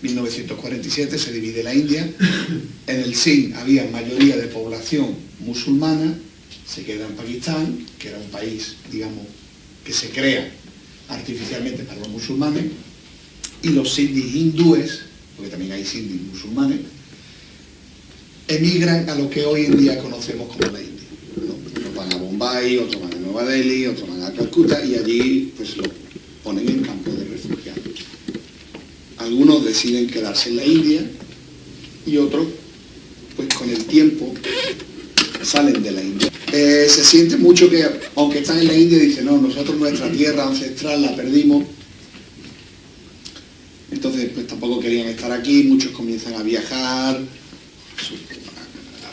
1947 se divide la India. En el Sind había mayoría de población musulmana, se queda en Pakistán, que era un país, digamos, que se crea artificialmente para los musulmanes, y los sindis hindúes, porque también hay sindis musulmanes, emigran a lo que hoy en día conocemos como la India. Unos van a Bombay, otros van a Nueva Delhi, otros van a Calcuta, y allí pues lo ponen en campos de refugiados. Algunos deciden quedarse en la India y otros, pues con el tiempo, salen de la India. Se siente mucho que, aunque están en la India, dicen, no, nosotros nuestra tierra ancestral la perdimos, entonces pues tampoco querían estar aquí, muchos comienzan a viajar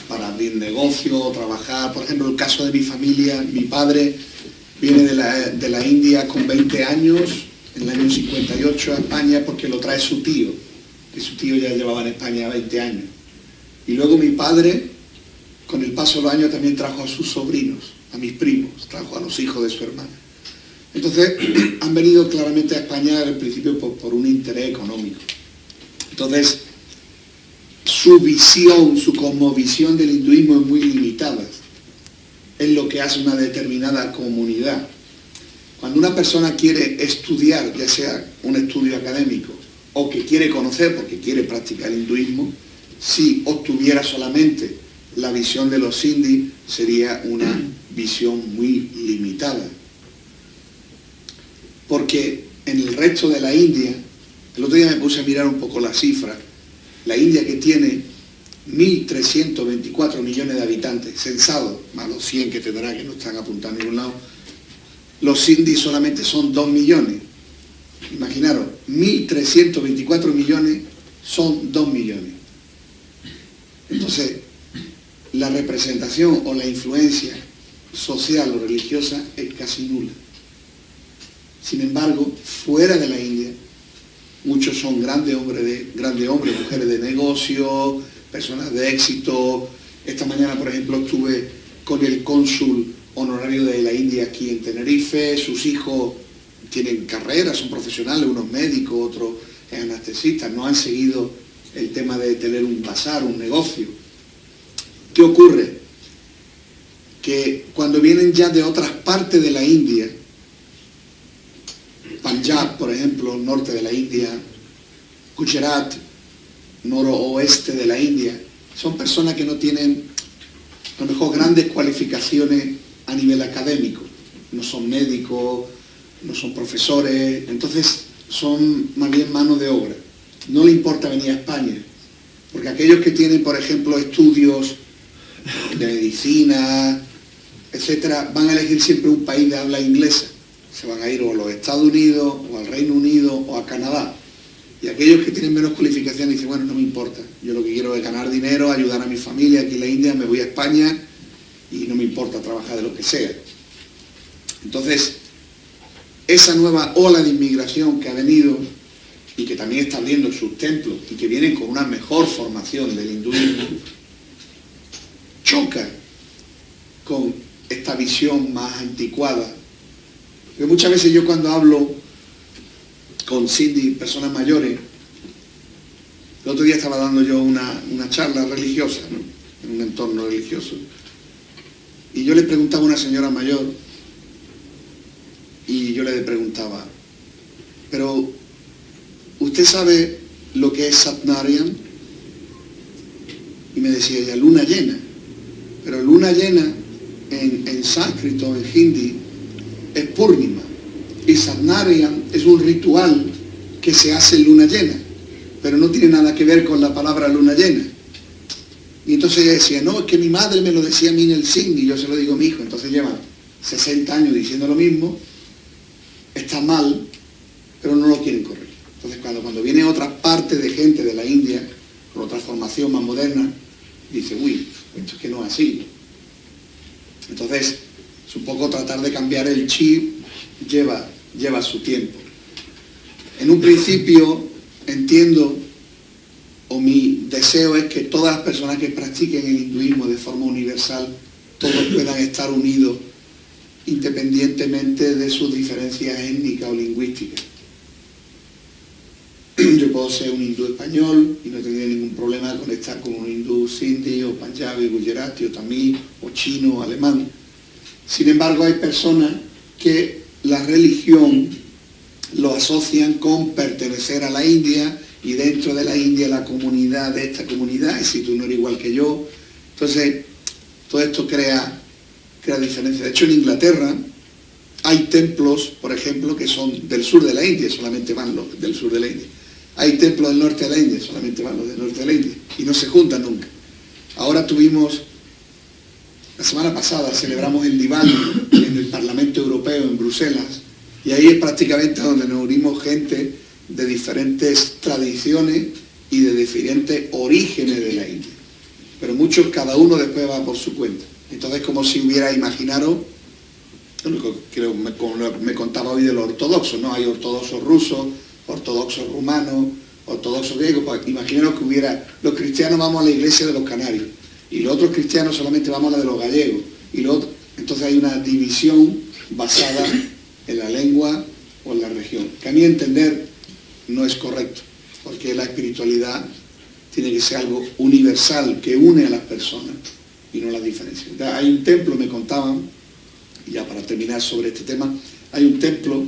para abrir negocio, trabajar. Por ejemplo, el caso de mi familia, mi padre viene de la India con 20 años, en el año 58 a España, porque lo trae su tío, que su tío ya llevaba en España 20 años. Y luego mi padre, con el paso de los años, también trajo a sus sobrinos, a mis primos, trajo a los hijos de su hermana. Entonces, han venido claramente a España al principio por un interés económico. Entonces, su visión, su cosmovisión del hinduismo es muy limitada. Es lo que hace una determinada comunidad. Cuando una persona quiere estudiar, ya sea un estudio académico, o que quiere conocer porque quiere practicar el hinduismo, si obtuviera solamente la visión de los sindis, sería una visión muy limitada. Porque en el resto de la India, el otro día me puse a mirar un poco las cifras, la India, que tiene 1.324 millones de habitantes, censados, más los 100 que tendrá, que no están apuntados a ningún lado, los sindis solamente son 2 millones. Imaginaros, 1.324 millones son 2 millones. Entonces, la representación o la influencia social o religiosa es casi nula. Sin embargo, fuera de la India, muchos son grandes hombres, mujeres de negocio, personas de éxito. Esta mañana, por ejemplo, estuve con el cónsul honorario de la India aquí en Tenerife. Sus hijos tienen carreras, son profesionales, unos médicos, otros anestesistas, no han seguido el tema de tener un bazar, un negocio. ¿Qué ocurre? Que cuando vienen ya de otras partes de la India, Punjab, por ejemplo, norte de la India, Gujarat, noroeste de la India, son personas que no tienen, a lo mejor, grandes cualificaciones a nivel académico. No son médicos, no son profesores, entonces son más bien mano de obra. No le importa venir a España, porque aquellos que tienen, por ejemplo, estudios de medicina, etcétera, van a elegir siempre un país de habla inglesa. Se van a ir o a los Estados Unidos, o al Reino Unido, o a Canadá. Y aquellos que tienen menos cualificación dicen, bueno, no me importa, yo lo que quiero es ganar dinero, ayudar a mi familia aquí en la India, me voy a España y no me importa trabajar de lo que sea. Entonces, esa nueva ola de inmigración que ha venido y que también está abriendo sus templos y que vienen con una mejor formación del hinduismo, choca con esta visión más anticuada. Porque muchas veces yo, cuando hablo con sindis, personas mayores, el otro día estaba dando yo una charla religiosa, ¿no?, en un entorno religioso, y yo le preguntaba a una señora mayor, y yo le preguntaba, pero ¿usted sabe lo que es Satnarayan? Y me decía ella, luna llena. Pero luna llena en sánscrito, en hindi, es Purnima. Y Satnarayan es un ritual que se hace en luna llena, pero no tiene nada que ver con la palabra luna llena. Y entonces ella decía, no, es que mi madre me lo decía a mí en el Sind y yo se lo digo a mi hijo. Entonces lleva 60 años diciendo lo mismo, está mal, pero no lo quieren corregir. Entonces cuando viene otra parte de gente de la India, con otra formación más moderna, dice, uy, esto es que no es así. Entonces, es un poco tratar de cambiar el chip, lleva su tiempo. En un principio entiendo, o mi deseo es que todas las personas que practiquen el hinduismo de forma universal, todos puedan estar unidos independientemente de sus diferencias étnicas o lingüísticas. Yo puedo ser un hindú español y no tendría ningún problema con estar con un hindú sindhi o panjabi, gujarati o tamil o chino o alemán. Sin embargo, hay personas que la religión lo asocian con pertenecer a la India y dentro de la India la comunidad de esta comunidad, y si tú no eres igual que yo. Entonces, todo esto crea diferencia. De hecho, en Inglaterra hay templos, por ejemplo, que son del sur de la India, solamente van los del sur de la India. Hay templos del norte de la India, solamente van los del norte de la India, y no se juntan nunca. Ahora la semana pasada celebramos el Diwali en el Parlamento Europeo en Bruselas, y ahí es prácticamente donde nos unimos gente de diferentes tradiciones y de diferentes orígenes de la India. Pero muchos, cada uno después va por su cuenta. Entonces, como si hubiera, imaginaros, como me contaba hoy de los ortodoxos, ¿no? Hay ortodoxos rusos, ortodoxos rumanos, ortodoxos griegos. Pues imaginaros que hubiera, los cristianos vamos a la iglesia de los canarios, y los otros cristianos solamente vamos a la de los gallegos, entonces hay una división basada en la lengua o en la región, que a mi entender no es correcto, porque la espiritualidad tiene que ser algo universal, que une a las personas y no las diferencia. Entonces, hay un templo, me contaban, y ya para terminar sobre este tema, hay un templo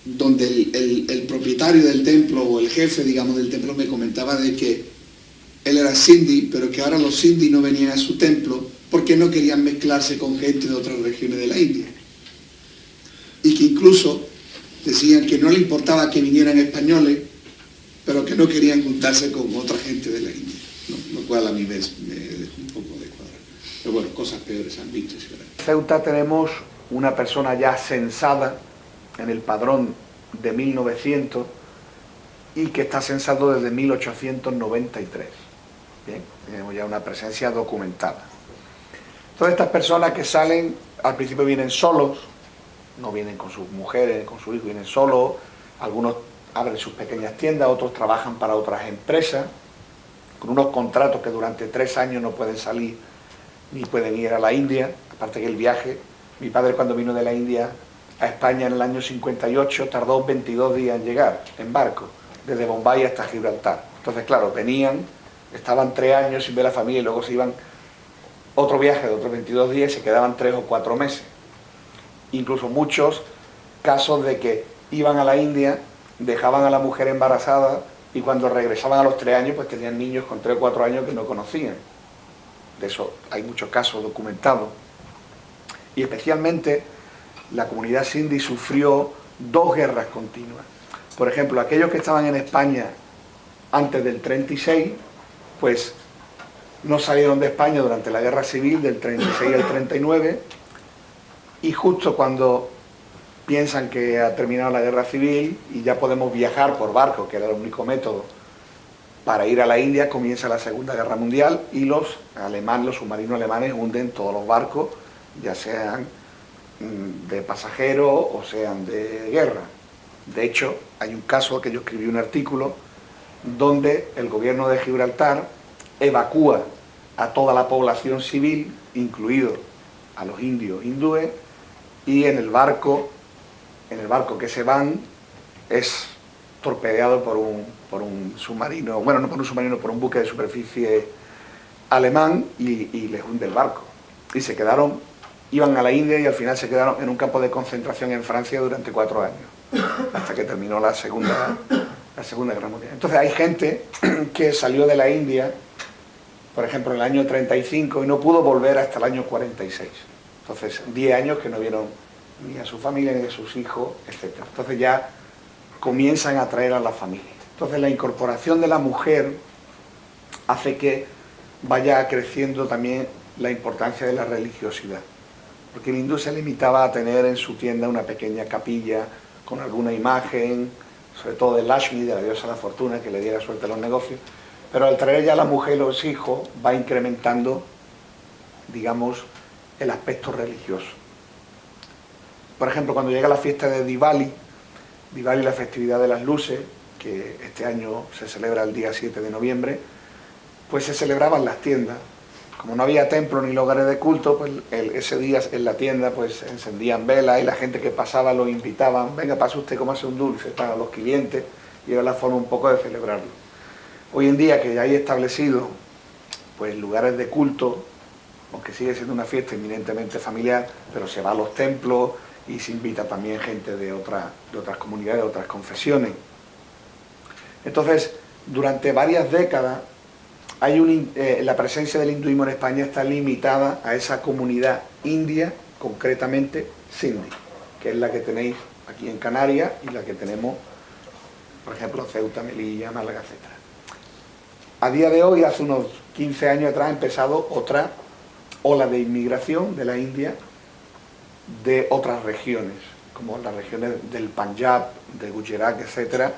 donde el propietario del templo, o el jefe, digamos, del templo, me comentaba de que él era sindhi, pero que ahora los sindhi no venían a su templo porque no querían mezclarse con gente de otras regiones de la India. Y que incluso decían que no le importaba que vinieran españoles, pero que no querían juntarse con otra gente de la India. ¿No? Lo cual a mí me dejó un poco de cuadrar. Pero bueno, cosas peores han visto. En Ceuta tenemos una persona ya censada en el padrón de 1900 y que está censado desde 1893. Bien, tenemos ya una presencia documentada. Todas estas personas que salen, al principio vienen solos, no vienen con sus mujeres, con sus hijos, vienen solos, algunos abren sus pequeñas tiendas, otros trabajan para otras empresas, con unos contratos que durante 3 años no pueden salir ni pueden ir a la India, aparte que el viaje, mi padre cuando vino de la India a España en el año 58 tardó 22 días en llegar, en barco, desde Bombay hasta Gibraltar. Entonces, claro, venían, estaban 3 años sin ver a la familia y luego se iban otro viaje de otros 22 días y se quedaban 3 o 4 meses. Incluso muchos casos de que iban a la India, dejaban a la mujer embarazada y cuando regresaban a los 3 años pues tenían niños con 3 o 4 años que no conocían. De eso hay muchos casos documentados. Y especialmente la comunidad sindhi sufrió 2 guerras continuas. Por ejemplo, aquellos que estaban en España antes del 36, pues no salieron de España durante la guerra civil del 36 al 39, y justo cuando piensan que ha terminado la guerra civil y ya podemos viajar por barco, que era el único método para ir a la India, comienza la Segunda Guerra Mundial y los submarinos alemanes hunden todos los barcos, ya sean de pasajeros o sean de guerra. De hecho, hay un caso que yo escribí un artículo donde el gobierno de Gibraltar evacúa a toda la población civil, incluido a los indios hindúes, y en el barco que se van es torpedeado por un submarino, bueno, no por un submarino, por un buque de superficie alemán, y les hunde el barco. Y se quedaron, iban a la India y al final se quedaron en un campo de concentración en Francia durante 4 años, hasta que terminó la Segunda Guerra Mundial. Entonces hay gente que salió de la India, por ejemplo, en el año 35 y no pudo volver hasta el año 46. Entonces, 10 años que no vieron ni a su familia, ni a sus hijos, etc. Entonces ya comienzan a traer a la familia. Entonces la incorporación de la mujer hace que vaya creciendo también la importancia de la religiosidad. Porque el hindú se limitaba a tener en su tienda una pequeña capilla con alguna imagen, sobre todo de Lakshmi, de la diosa de la fortuna, que le diera suerte a los negocios. Pero al traer ya a la mujer y los hijos va incrementando, digamos, el aspecto religioso. Por ejemplo, cuando llega la fiesta de Diwali, la festividad de las luces, que este año se celebra el día 7 de noviembre, pues se celebraban las tiendas. Como no había templo ni lugares de culto, pues ese día en la tienda pues se encendían velas y la gente que pasaba lo invitaban, venga, pase usted, cómase un dulce para los clientes, y era la forma un poco de celebrarlo. Hoy en día que ya hay establecido pues lugares de culto, aunque sigue siendo una fiesta eminentemente familiar, pero se va a los templos y se invita también gente de otras comunidades, de otras confesiones. Entonces, durante varias décadas, la presencia del hinduismo en España está limitada a esa comunidad india, concretamente sindhi, que es la que tenéis aquí en Canarias y la que tenemos, por ejemplo, Ceuta, Melilla, Málaga, etc. A día de hoy, hace unos 15 años atrás, ha empezado otra ola de inmigración de la India de otras regiones, como las regiones del Punjab, de Gujarat, etcétera,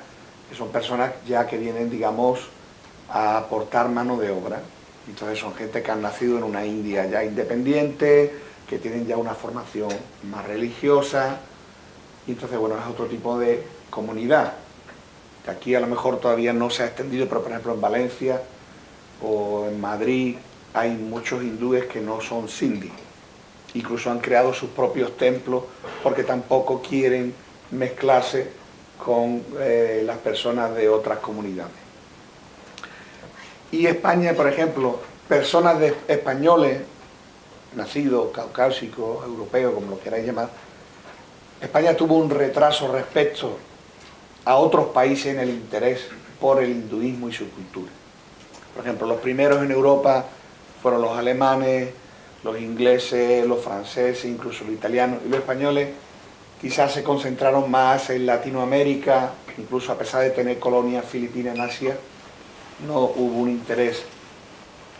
que son personas ya que vienen, digamos, a aportar mano de obra. Entonces son gente que han nacido en una India ya independiente, que tienen ya una formación más religiosa, y entonces, bueno, es otro tipo de comunidad, que aquí a lo mejor todavía no se ha extendido, pero por ejemplo en Valencia o en Madrid hay muchos hindúes que no son sindhi. Incluso han creado sus propios templos porque tampoco quieren mezclarse con las personas de otras comunidades. Y España, por ejemplo, personas españoles, nacidos, caucásicos, europeos, como lo queráis llamar, España tuvo un retraso respecto a otros países en el interés por el hinduismo y su cultura. Por ejemplo, los primeros en Europa fueron los alemanes, los ingleses, los franceses, incluso los italianos, y los españoles quizás se concentraron más en Latinoamérica, incluso a pesar de tener colonias filipinas en Asia, no hubo un interés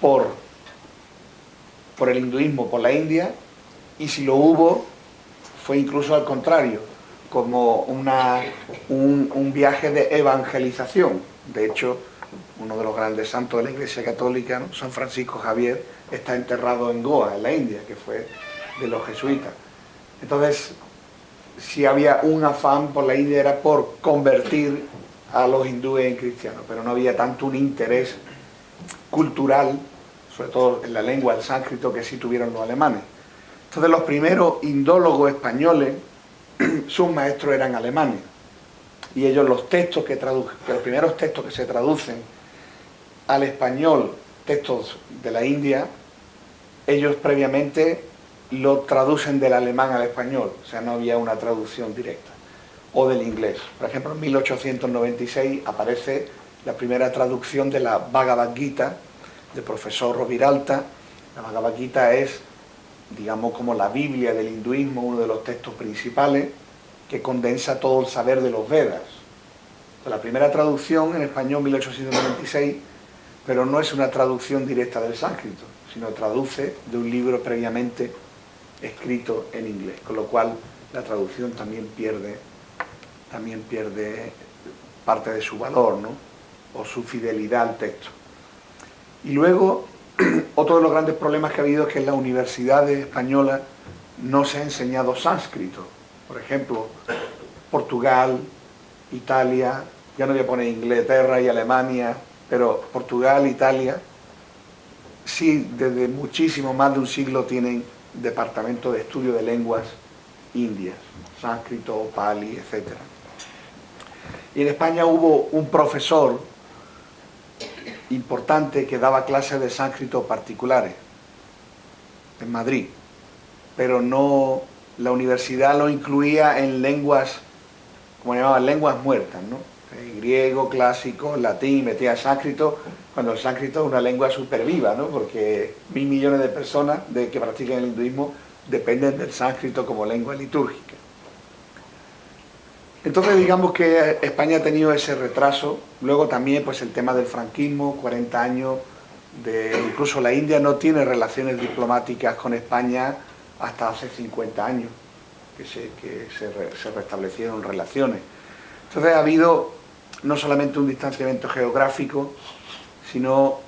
por el hinduismo, por la India, y si lo hubo, fue incluso al contrario, como un viaje de evangelización. De hecho, uno de los grandes santos de la Iglesia Católica, ¿no?, San Francisco Javier, está enterrado en Goa, en la India, que fue de los jesuitas. Entonces, si había un afán por la India era por convertir a los hindúes en cristianos, pero no había tanto un interés cultural, sobre todo en la lengua, el sánscrito, que sí tuvieron los alemanes. Entonces los primeros indólogos españoles, sus maestros eran alemanes, y ellos los primeros textos que se traducen al español, textos de la India, ellos previamente lo traducen del alemán al español, o sea, no había una traducción directa, o del inglés. Por ejemplo, en 1896 aparece la primera traducción de la Bhagavad Gita, del profesor Roviralta. La Bhagavad Gita es, digamos, como la Biblia del hinduismo, uno de los textos principales, que condensa todo el saber de los Vedas. La primera traducción en español, 1896, pero no es una traducción directa del sánscrito, sino traduce de un libro previamente escrito en inglés, con lo cual la traducción también pierde parte de su valor, ¿no?, o su fidelidad al texto. Y luego, otro de los grandes problemas que ha habido es que en las universidades españolas no se ha enseñado sánscrito. Por ejemplo, Portugal, Italia, ya no voy a poner Inglaterra y Alemania, pero Portugal, Italia, sí, desde muchísimo más de un siglo tienen departamento de estudio de lenguas indias, sánscrito, pali, etc. Y en España hubo un profesor importante que daba clases de sánscrito particulares en Madrid, pero no, la universidad lo incluía en lenguas, como llamaban, lenguas muertas, ¿no? Griego, clásico, latín, metía sánscrito, cuando el sánscrito es una lengua súper viva, ¿no?, porque 1.000 millones de personas que practican el hinduismo dependen del sánscrito como lengua litúrgica. Entonces, digamos que España ha tenido ese retraso. Luego también pues el tema del franquismo, 40 años incluso la India no tiene relaciones diplomáticas con España hasta hace 50 años que se restablecieron relaciones. Entonces ha habido no solamente un distanciamiento geográfico, sino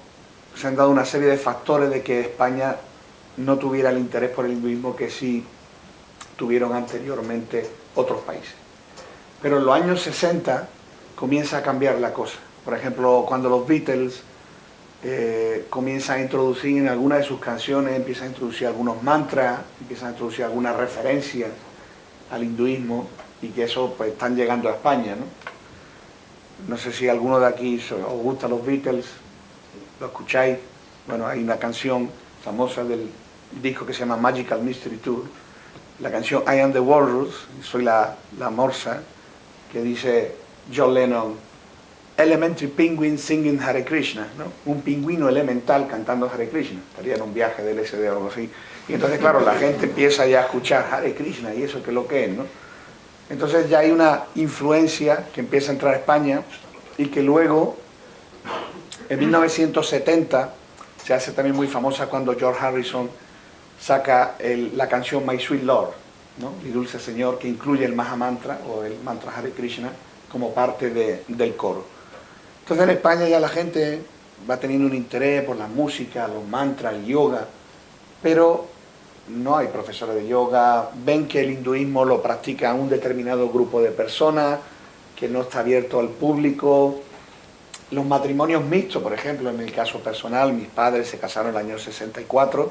se han dado una serie de factores de que España no tuviera el interés por el hinduismo que sí tuvieron anteriormente otros países. Pero en los años 60 comienza a cambiar la cosa. Por ejemplo, cuando los Beatles comienzan a introducir en algunas de sus canciones, empiezan a introducir algunos mantras, empiezan a introducir algunas referencias al hinduismo, y que eso pues están llegando a España, ¿no? no sé si alguno de aquí os gustan los Beatles, lo escucháis. Bueno, hay una canción famosa del disco que se llama Magical Mystery Tour, la canción I Am the Walrus, soy la morsa, que dice John Lennon, Elementary Penguin singing Hare Krishna, ¿no? Un pingüino elemental cantando Hare Krishna, estaría en un viaje del LSD o algo así. Y entonces, claro, la gente empieza ya a escuchar Hare Krishna y eso que es lo que es, ¿no? Entonces ya hay una influencia que empieza a entrar a España y que luego, en 1970, se hace también muy famosa cuando George Harrison saca la canción My Sweet Lord, ¿no? Mi dulce Señor, que incluye el Maha Mantra o el mantra Hare Krishna como parte del coro. Entonces en España ya la gente va teniendo un interés por la música, los mantras, el yoga, pero no hay profesores de yoga, ven que el hinduismo lo practica un determinado grupo de personas, que no está abierto al público. Los matrimonios mixtos, por ejemplo, en mi caso personal, mis padres se casaron en el año 64,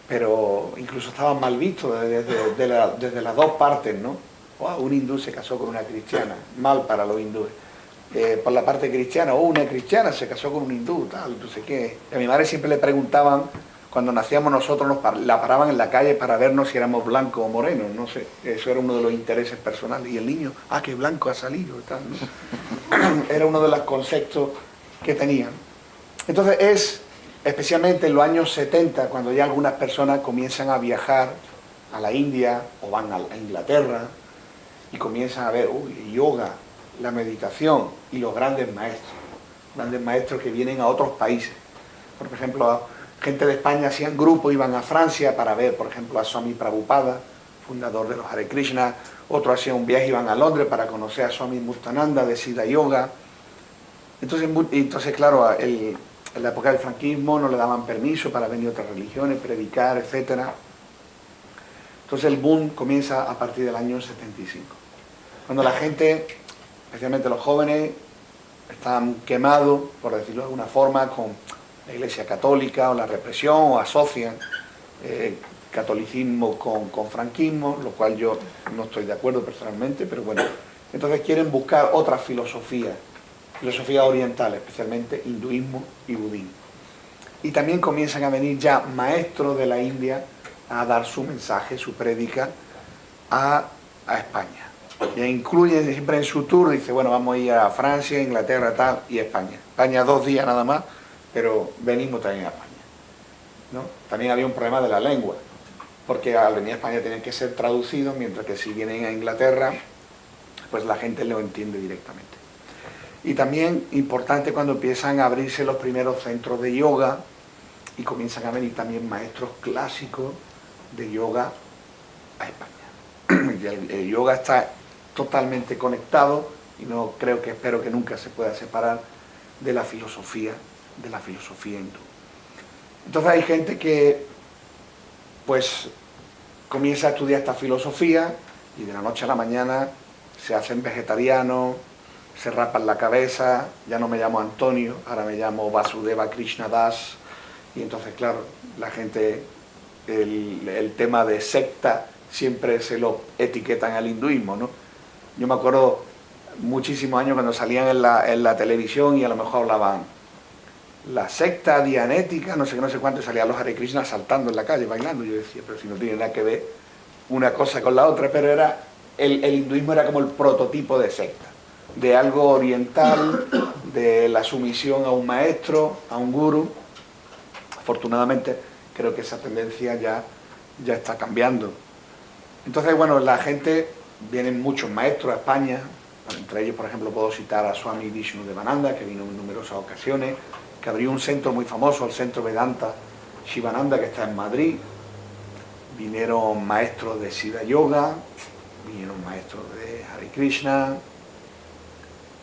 pero incluso estaban mal vistos desde las dos partes, ¿no? Wow, un hindú se casó con una cristiana, mal para los hindúes. Por la parte cristiana, una cristiana se casó con un hindú, tal, no sé qué. Y a mi madre siempre le preguntaban, cuando nacíamos nosotros, la paraban en la calle para vernos si éramos blancos o morenos, no sé, eso era uno de los intereses personales. Y el niño, qué blanco ha salido, tal, ¿no? Era uno de los conceptos que tenían. Entonces es, especialmente en los años 70, cuando ya algunas personas comienzan a viajar a la India o van a Inglaterra y comienzan a ver yoga, la meditación y los grandes maestros que vienen a otros países. Por ejemplo, gente de España hacían grupos, iban a Francia para ver, por ejemplo, a Swami Prabhupada, fundador de los Hare Krishna. Otros hacían un viaje, iban a Londres para conocer a Swami Muktananda de Siddha Yoga. Entonces claro, en la época del franquismo no le daban permiso para venir a otras religiones, predicar, etc. Entonces el boom comienza a partir del año 75. Cuando la gente, especialmente los jóvenes, están quemados, por decirlo de alguna forma, con la Iglesia Católica o la represión, o asocian catolicismo con franquismo, lo cual yo no estoy de acuerdo personalmente, pero bueno, entonces quieren buscar otras filosofías orientales, especialmente hinduismo y budismo. Y también comienzan a venir ya maestros de la India a dar su mensaje, su prédica a España. Y incluyen siempre en su tour, dice, bueno, vamos a ir a Francia, Inglaterra, tal, y España. España 2 días nada más, pero venimos también a España, ¿no? También había un problema de la lengua, porque al venir a España tienen que ser traducidos, mientras que si vienen a Inglaterra, pues la gente lo entiende directamente. Y también importante cuando empiezan a abrirse los primeros centros de yoga y comienzan a venir también maestros clásicos de yoga a España. Y el yoga está totalmente conectado y espero que nunca se pueda separar de la filosofía hindú. Entonces hay gente que pues comienza a estudiar esta filosofía y de la noche a la mañana se hacen vegetarianos, se rapan la cabeza, ya no me llamo Antonio, ahora me llamo Vasudeva Krishna Das, y entonces claro, la gente, el tema de secta siempre se lo etiquetan al hinduismo, ¿no? Yo me acuerdo muchísimos años cuando salían en la televisión y a lo mejor hablaban la secta dianética, no sé qué, no sé cuánto, y salían los Hare Krishna saltando en la calle, bailando. Yo decía, pero si no tiene nada que ver una cosa con la otra, pero el hinduismo era como el prototipo de secta, de algo oriental, de la sumisión a un maestro, a un gurú. Afortunadamente creo que esa tendencia ya está cambiando. Entonces, bueno, la gente, vienen muchos maestros a España, entre ellos, por ejemplo, puedo citar a Swami Vishnudevananda, que vino en numerosas ocasiones, que abrió un centro muy famoso, el Centro Vedanta Shivananda, que está en Madrid. Vinieron maestros de Siddha Yoga, vinieron maestros de Hare Krishna.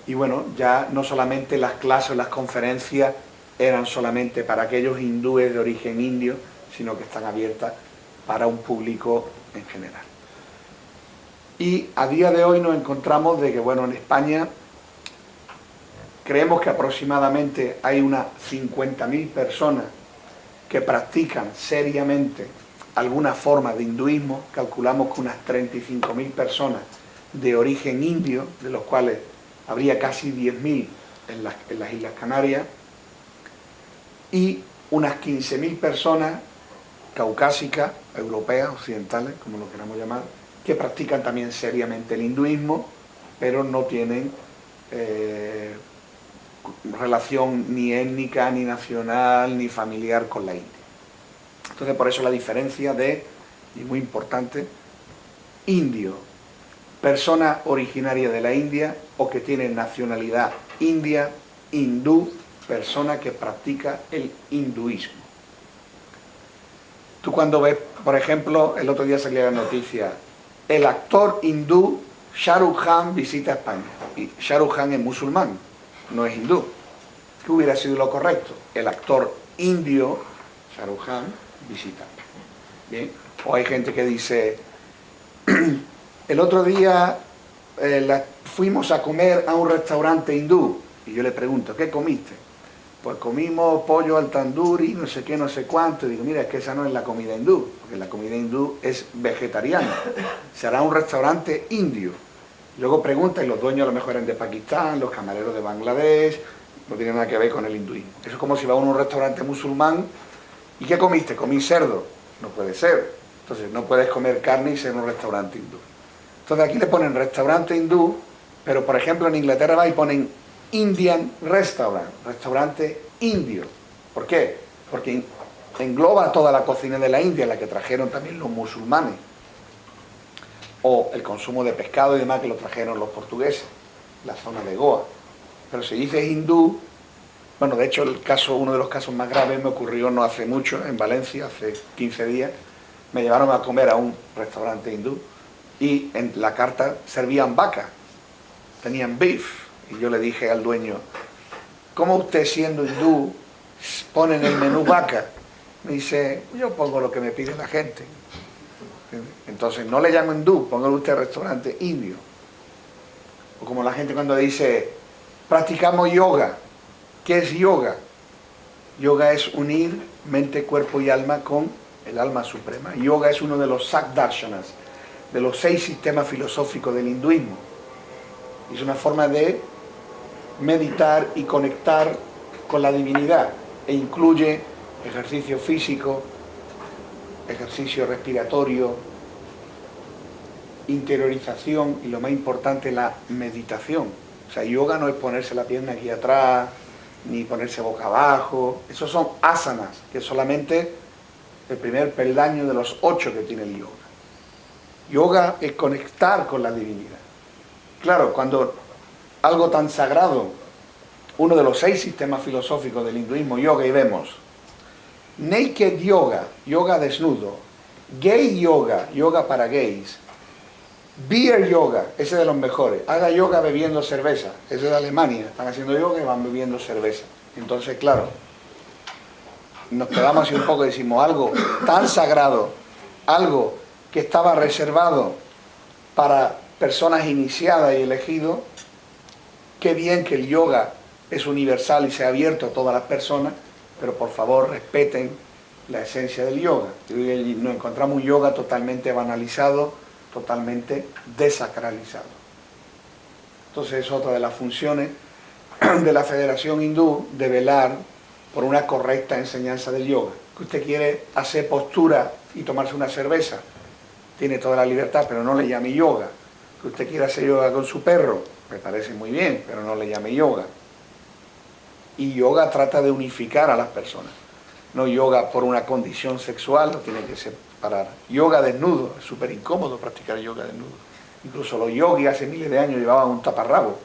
Y bueno, ya no solamente las clases o las conferencias eran solamente para aquellos hindúes de origen indio, sino que están abiertas para un público en general. Y a día de hoy nos encontramos de que, bueno, en España creemos que aproximadamente hay unas 50.000 personas que practican seriamente alguna forma de hinduismo. Calculamos que unas 35.000 personas de origen indio, de los cuales habría casi 10.000 en las Islas Canarias, y unas 15.000 personas caucásicas, europeas, occidentales, como lo queramos llamar, que practican también seriamente el hinduismo, pero no tienen relación ni étnica, ni nacional, ni familiar con la India. Entonces, por eso la diferencia de, y muy importante, indio, persona originaria de la India o que tiene nacionalidad india, hindú, persona que practica el hinduismo. Tú cuando ves, por ejemplo, el otro día salía la noticia, el actor hindú Shah Rukh Khan visita España. Y Shah Rukh Khan es musulmán, no es hindú. ¿Qué hubiera sido lo correcto? El actor indio Shah Rukh Khan visita España. ¿Bien? O hay gente que dice, el otro día fuimos a comer a un restaurante hindú. Y yo le pregunto, ¿qué comiste? Pues comimos pollo al tanduri, no sé qué, no sé cuánto. Y digo, mira, es que esa no es la comida hindú, porque la comida hindú es vegetariana. Será un restaurante indio. Luego pregunta, y los dueños a lo mejor eran de Pakistán, los camareros de Bangladesh, no tiene nada que ver con el hinduismo. Eso es como si va a un restaurante musulmán, ¿y qué comiste? Comí cerdo. No puede ser. Entonces no puedes comer carne y ser un restaurante hindú. Entonces aquí le ponen restaurante hindú, pero por ejemplo en Inglaterra va y ponen Indian Restaurant, restaurante indio. ¿Por qué? Porque engloba toda la cocina de la India, la que trajeron también los musulmanes. O el consumo de pescado y demás que lo trajeron los portugueses, la zona de Goa. Pero si dices hindú, bueno, de hecho uno de los casos más graves me ocurrió no hace mucho, en Valencia, hace 15 días. Me llevaron a comer a un restaurante hindú y en la carta servían vaca, tenían beef. Y yo le dije al dueño, ¿cómo usted siendo hindú pone en el menú vaca? Me dice, yo pongo lo que me pide la gente. Entonces no le llamo hindú, póngale usted restaurante indio. O como la gente cuando dice, practicamos yoga. ¿Qué es yoga? Yoga es unir mente, cuerpo y alma con el alma suprema. Yoga es uno de los Sakdarshanas, de los 6 sistemas filosóficos del hinduismo. Es una forma de meditar y conectar con la divinidad e incluye ejercicio físico, ejercicio respiratorio, interiorización y lo más importante, la meditación. O sea, yoga no es ponerse la pierna aquí atrás, ni ponerse boca abajo. Esos son asanas, que es solamente el primer peldaño de los 8 que tiene el yoga. Yoga es conectar con la divinidad. Claro, cuando algo tan sagrado, uno de los 6 sistemas filosóficos del hinduismo, yoga, y vemos naked yoga, yoga desnudo, gay yoga, yoga para gays, beer yoga, ese de los mejores, haga yoga bebiendo cerveza, ese de Alemania, están haciendo yoga y van bebiendo cerveza. Entonces, claro, nos quedamos así un poco y decimos, algo tan sagrado, algo que estaba reservado para personas iniciadas y elegidos, qué bien que el yoga es universal y se ha abierto a todas las personas, pero por favor respeten la esencia del yoga. Nos encontramos un yoga totalmente banalizado, totalmente desacralizado. Entonces es otra de las funciones de la Federación Hindú, de velar por una correcta enseñanza del yoga. Que usted quiere hacer postura y tomarse una cerveza, tiene toda la libertad, pero no le llame yoga. Que usted quiera hacer yoga con su perro, me parece muy bien, pero no le llame yoga. Y yoga trata de unificar a las personas. No yoga por una condición sexual, lo tiene que separar. Yoga desnudo, es súper incómodo practicar yoga desnudo. Incluso los yogis hace miles de años llevaban un taparrabo,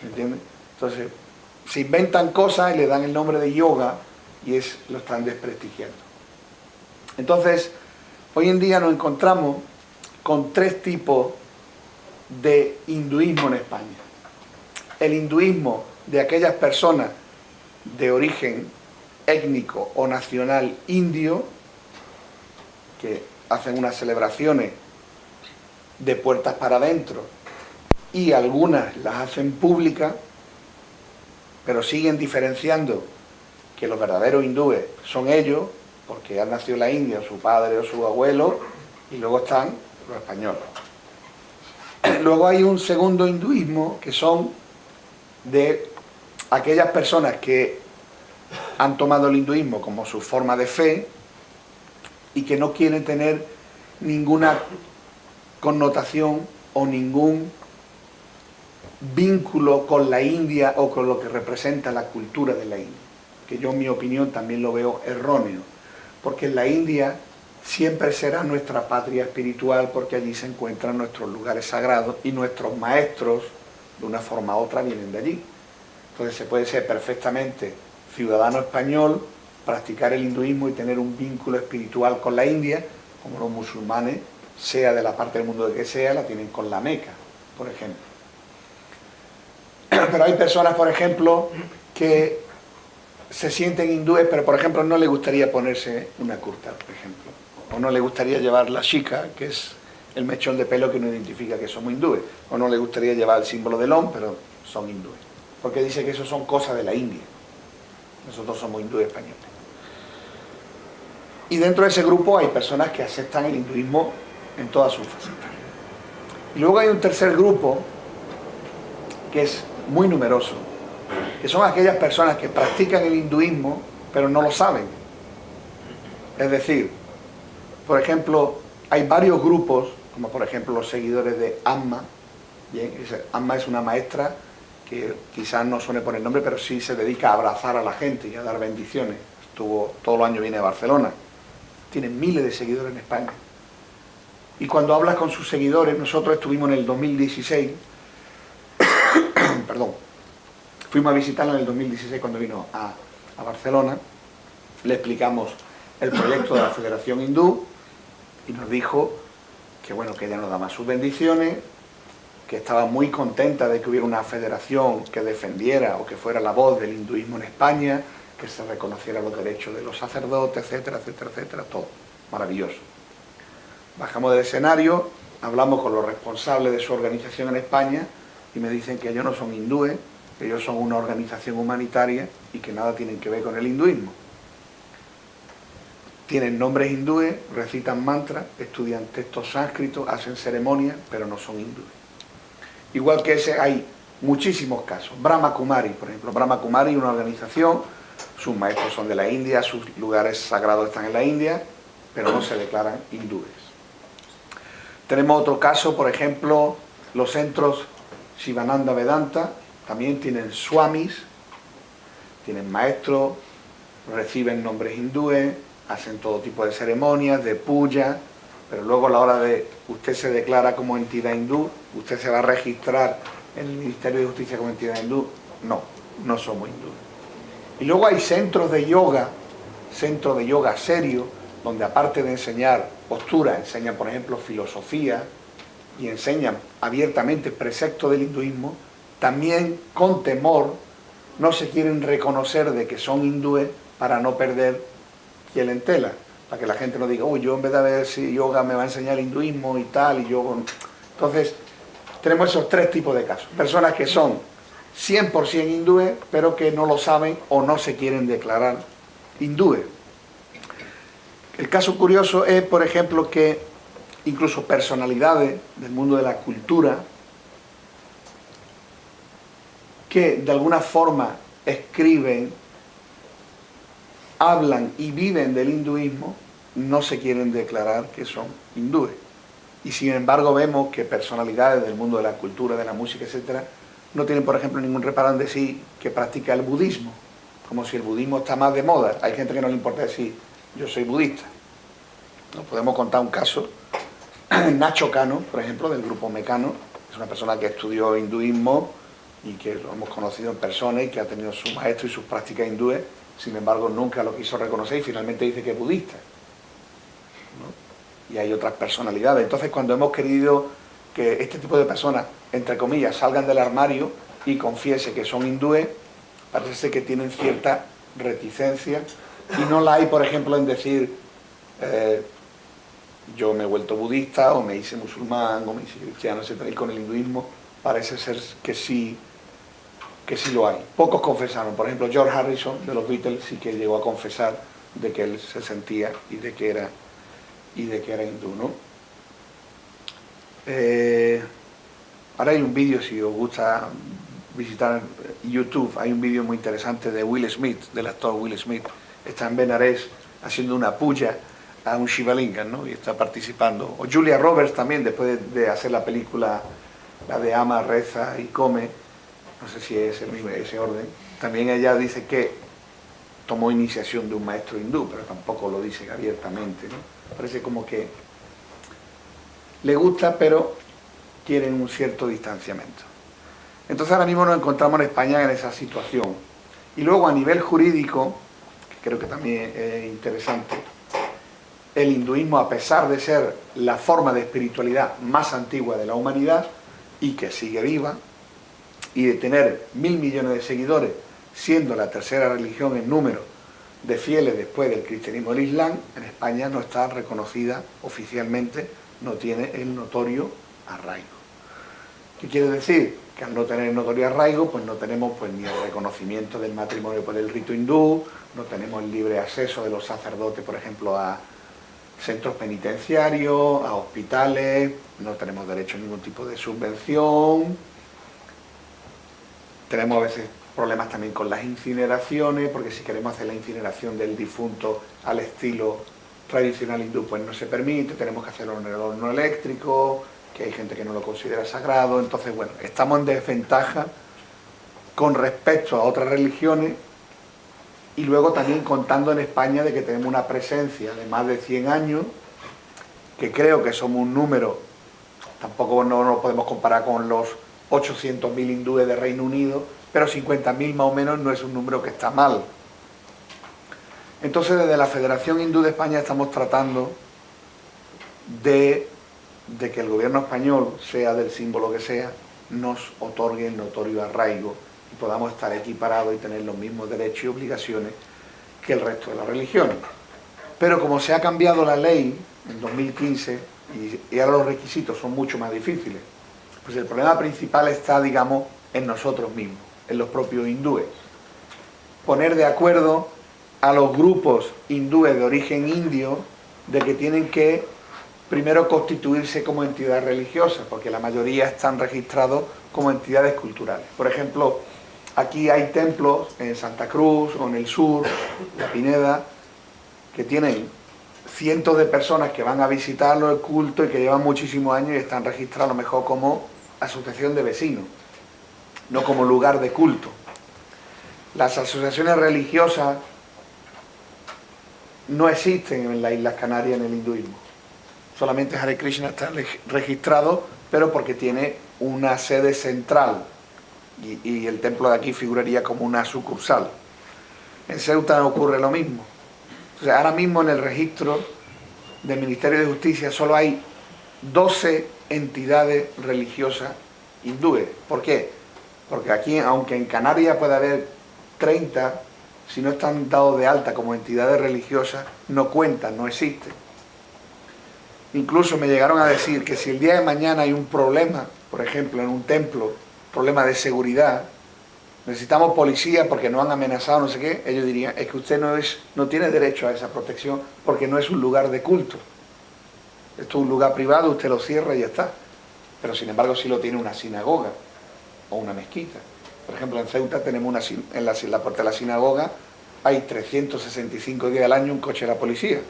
¿entiendes? Entonces, se inventan cosas y le dan el nombre de yoga y lo están desprestigiando. Entonces, hoy en día nos encontramos con 3 tipos de hinduismo en España. El hinduismo de aquellas personas de origen étnico o nacional indio, que hacen unas celebraciones de puertas para adentro y algunas las hacen públicas, pero siguen diferenciando que los verdaderos hindúes son ellos, porque han nacido en la India, su padre o su abuelo, y luego están los españoles. Luego hay un segundo hinduismo, que son de aquellas personas que han tomado el hinduismo como su forma de fe y que no quieren tener ninguna connotación o ningún vínculo con la India o con lo que representa la cultura de la India, que yo en mi opinión también lo veo erróneo, porque en la India siempre será nuestra patria espiritual, porque allí se encuentran nuestros lugares sagrados y nuestros maestros de una forma u otra vienen de allí. Entonces se puede ser perfectamente ciudadano español, practicar el hinduismo y tener un vínculo espiritual con la India, como los musulmanes, sea de la parte del mundo de que sea, la tienen con la Meca, por ejemplo. Pero hay personas, por ejemplo, que se sienten hindúes, pero por ejemplo no les gustaría ponerse una kurta, por ejemplo, o no les gustaría llevar la shika, que es el mechón de pelo que no identifica que somos hindúes, o no les gustaría llevar el símbolo del Om, pero son hindúes, porque dice que eso son cosas de la India. Nosotros somos hindúes españoles. Y dentro de ese grupo hay personas que aceptan el hinduismo en todas sus facetas. Y luego hay un tercer grupo que es muy numeroso, que son aquellas personas que practican el hinduismo pero no lo saben. Es decir, por ejemplo, hay varios grupos, como por ejemplo los seguidores de Amma. Bien, Amma es una maestra que quizás no suene por el nombre, pero sí se dedica a abrazar a la gente y a dar bendiciones. Todos los años viene a Barcelona. Tiene miles de seguidores en España. Y cuando hablas con sus seguidores, nosotros estuvimos en el 2016, perdón, fuimos a visitarla en el 2016 cuando vino a Barcelona, le explicamos el proyecto de la Federación Hindú y nos dijo que bueno, que ella nos daba sus bendiciones, que estaba muy contenta de que hubiera una federación que defendiera o que fuera la voz del hinduismo en España, que se reconociera los derechos de los sacerdotes, etcétera, etcétera, etcétera, todo maravilloso. Bajamos del escenario, hablamos con los responsables de su organización en España y me dicen que ellos no son hindúes, que ellos son una organización humanitaria y que nada tienen que ver con el hinduismo. Tienen nombres hindúes, recitan mantras, estudian textos sánscritos, hacen ceremonias, pero no son hindúes. Igual que ese hay muchísimos casos. Brahma Kumari, por ejemplo. Brahma Kumari es una organización, sus maestros son de la India, sus lugares sagrados están en la India, pero no se declaran hindúes. Tenemos otro caso, por ejemplo, los centros Sivananda Vedanta, también tienen swamis, tienen maestros, reciben nombres hindúes, hacen todo tipo de ceremonias, de puya, pero luego a la hora de usted se declara como entidad hindú, usted se va a registrar en el Ministerio de Justicia como entidad hindú. No, no somos hindúes. Y luego hay centros de yoga serios, donde aparte de enseñar postura, enseñan por ejemplo filosofía y enseñan abiertamente preceptos del hinduismo, también con temor no se quieren reconocer de que son hindúes para no perder clientela, para que la gente no diga, yo en vez de ver si yoga me va a enseñar el hinduismo y tal, y yo... Entonces, tenemos esos tres tipos de casos. Personas que son 100% hindúes, pero que no lo saben o no se quieren declarar hindúes. El caso curioso es, por ejemplo, que incluso personalidades del mundo de la cultura que de alguna forma escriben, hablan y viven del hinduismo, no se quieren declarar que son hindúes. Y sin embargo vemos que personalidades del mundo de la cultura, de la música, etcétera, no tienen, por ejemplo, ningún reparo en decir que practica el budismo, como si el budismo está más de moda. Hay gente que no le importa decir, yo soy budista. Nos podemos contar un caso. Nacho Cano, por ejemplo, del grupo Mecano, es una persona que estudió hinduismo y que lo hemos conocido en persona y que ha tenido su maestro y sus prácticas hindúes, sin embargo nunca lo quiso reconocer y finalmente dice que es budista, ¿no? Y hay otras personalidades. Entonces, cuando hemos querido que este tipo de personas, entre comillas, salgan del armario y confiesen que son hindúes, parece que tienen cierta reticencia y no la hay, por ejemplo, en decir yo me he vuelto budista o me hice musulmán o me hice cristiano, etc. Y con el hinduismo parece ser que sí lo hay. Pocos confesaron. Por ejemplo, George Harrison de los Beatles sí que llegó a confesar de que él se sentía y de que era hindú, ¿no? Ahora hay un vídeo, si os gusta visitar YouTube, hay un vídeo muy interesante de Will Smith, del actor Will Smith, está en Benarés haciendo una puya a un Shiva Lingam, ¿no? Y está participando. O Julia Roberts también, después de hacer la película, la de Ama, Reza y Come, no sé si es ese orden, también ella dice que tomó iniciación de un maestro hindú, pero tampoco lo dice abiertamente, ¿no? Parece como que le gusta, pero quieren un cierto distanciamiento. Entonces ahora mismo nos encontramos en España en esa situación. Y luego a nivel jurídico, que creo que también es interesante, el hinduismo, a pesar de ser la forma de espiritualidad más antigua de la humanidad y que sigue viva, y de tener 1.000 millones de seguidores, siendo la tercera religión en número de fieles después del cristianismo y el islam, en España no está reconocida oficialmente, no tiene el notorio arraigo. ¿Qué quiere decir? Que al no tener el notorio arraigo, pues no tenemos pues, ni el reconocimiento del matrimonio por el rito hindú, no tenemos el libre acceso de los sacerdotes, por ejemplo, a centros penitenciarios, a hospitales, no tenemos derecho a ningún tipo de subvención, tenemos a veces problemas también con las incineraciones, porque si queremos hacer la incineración del difunto al estilo tradicional hindú, pues no se permite, tenemos que hacerlo en el horno eléctrico, que hay gente que no lo considera sagrado, entonces bueno, estamos en desventaja con respecto a otras religiones, y luego también contando en España de que tenemos una presencia de más de 100 años, que creo que somos un número, tampoco no nos podemos comparar con los 800.000 hindúes de Reino Unido, pero 50.000 más o menos no es un número que está mal. Entonces desde la Federación Hindú de España estamos tratando de que el gobierno español, sea del símbolo que sea, nos otorgue el notorio arraigo y podamos estar equiparados y tener los mismos derechos y obligaciones que el resto de las religiones. Pero como se ha cambiado la ley en 2015 y ahora los requisitos son mucho más difíciles, pues el problema principal está, digamos, en nosotros mismos, en los propios hindúes. Poner de acuerdo a los grupos hindúes de origen indio de que tienen que primero constituirse como entidad religiosa, porque la mayoría están registrados como entidades culturales. Por ejemplo, aquí hay templos en Santa Cruz o en el sur, la Pineda, que tienen cientos de personas que van a visitarlo, el culto, y que llevan muchísimos años y están registrados a lo mejor como asociación de vecinos, no como lugar de culto. Las asociaciones religiosas no existen en las Islas Canarias en el hinduismo. Solamente Hare Krishna está registrado, pero porque tiene una sede central y el templo de aquí figuraría como una sucursal. En Ceuta ocurre lo mismo. Entonces, ahora mismo en el registro del Ministerio de Justicia solo hay 12 entidades religiosas hindúes. ¿Por qué? Porque aquí, aunque en Canarias puede haber 30, si no están dados de alta como entidades religiosas, no cuentan, no existen. Incluso me llegaron a decir que si el día de mañana hay un problema, por ejemplo, en un templo, problema de seguridad, necesitamos policía porque nos han amenazado, no sé qué, ellos dirían, es que usted no tiene derecho a esa protección porque no es un lugar de culto. Esto es un lugar privado, usted lo cierra y ya está. Pero sin embargo sí lo tiene una sinagoga o una mezquita. Por ejemplo, en Ceuta tenemos en la puerta de la sinagoga hay 365 días al año un coche de la policía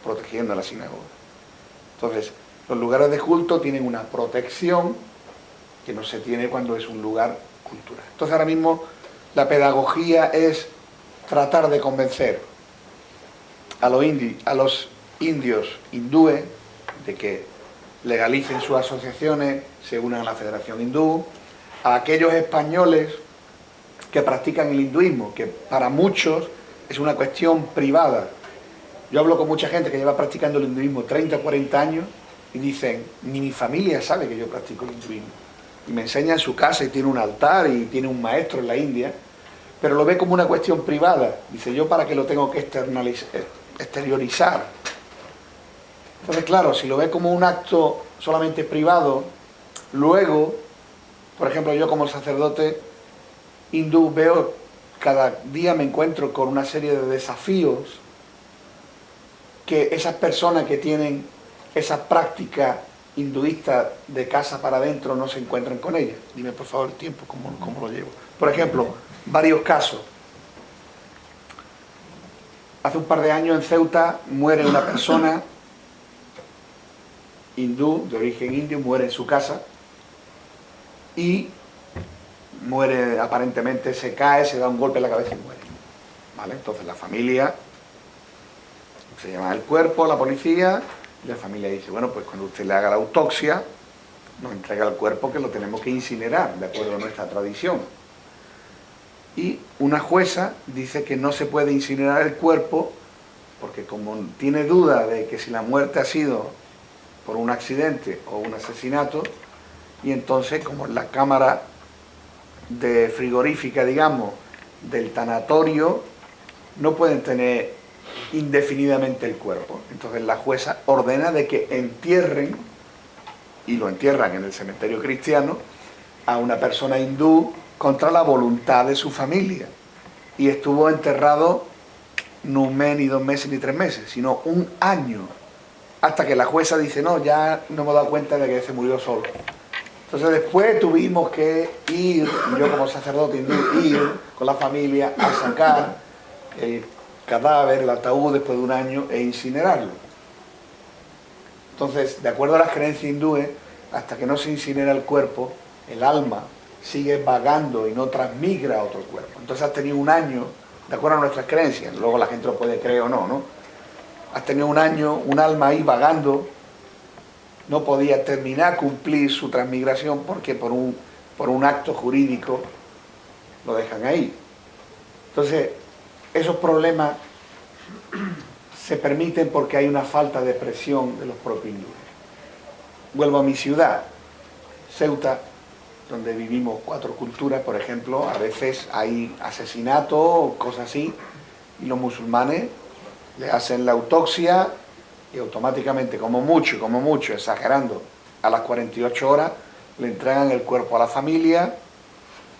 protegiendo la sinagoga. Entonces, los lugares de culto tienen una protección que no se tiene cuando es un lugar cultural. Entonces ahora mismo la pedagogía es tratar de convencer a los indios hindúes de que legalicen sus asociaciones, se unan a la Federación Hindú, a aquellos españoles que practican el hinduismo, que para muchos es una cuestión privada. Yo hablo con mucha gente que lleva practicando el hinduismo 30 o 40 años y dicen, ni mi familia sabe que yo practico el hinduismo. Y me enseña en su casa y tiene un altar y tiene un maestro en la India, pero lo ve como una cuestión privada. Dice, ¿yo para qué lo tengo que exteriorizar? Entonces, claro, si lo ve como un acto solamente privado, luego, por ejemplo, yo como sacerdote hindú veo, cada día me encuentro con una serie de desafíos que esas personas que tienen esa práctica hinduistas de casa para adentro no se encuentran con ella. Dime por favor el tiempo, ¿cómo lo llevo? Por ejemplo, varios casos. Hace un par de años en Ceuta muere una persona hindú, de origen indio, muere en su casa y muere, aparentemente se cae, se da un golpe en la cabeza y muere. ¿Vale? Entonces la familia, se llama el cuerpo a la policía, y la familia dice, bueno, pues cuando usted le haga la autopsia, nos entrega el cuerpo que lo tenemos que incinerar, de acuerdo a nuestra tradición. Y una jueza dice que no se puede incinerar el cuerpo, porque como tiene duda de que si la muerte ha sido por un accidente o un asesinato, y entonces como en la cámara de frigorífica, digamos, del tanatorio, no pueden tener indefinidamente el cuerpo. Entonces la jueza ordena de que entierren, y lo entierran en el cementerio cristiano, a una persona hindú contra la voluntad de su familia. Y estuvo enterrado no un mes, ni 2 meses, ni 3 meses, sino un año, hasta que la jueza dice, no, ya no me he dado cuenta de que se murió solo. Entonces después tuvimos que ir, yo como sacerdote hindú, ir con la familia a sacar el cadáver, el ataúd, después de un año, e incinerarlo. Entonces, de acuerdo a las creencias hindúes, hasta que no se incinera el cuerpo, el alma sigue vagando y no transmigra a otro cuerpo. Entonces has tenido un año, de acuerdo a nuestras creencias, luego la gente lo puede creer o no, ¿no? Has tenido un año, un alma ahí vagando, no podía terminar, cumplir su transmigración, porque por un acto jurídico lo dejan ahí. Entonces, esos problemas se permiten porque hay una falta de presión de los propios hindúes. Vuelvo a mi ciudad, Ceuta, donde vivimos 4 culturas, por ejemplo, a veces hay asesinatos, cosas así, y los musulmanes le hacen la autopsia y automáticamente, como mucho, exagerando, a las 48 horas, le entregan el cuerpo a la familia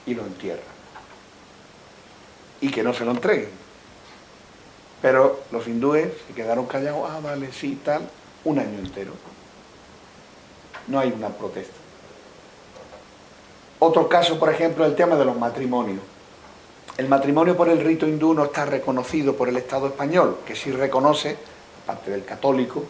y lo entierran. Y que no se lo entreguen. Pero los hindúes se quedaron callados, vale, sí, tal, un año entero. No hay una protesta. Otro caso, por ejemplo, el tema de los matrimonios. El matrimonio por el rito hindú no está reconocido por el Estado español, que sí reconoce, aparte del católico,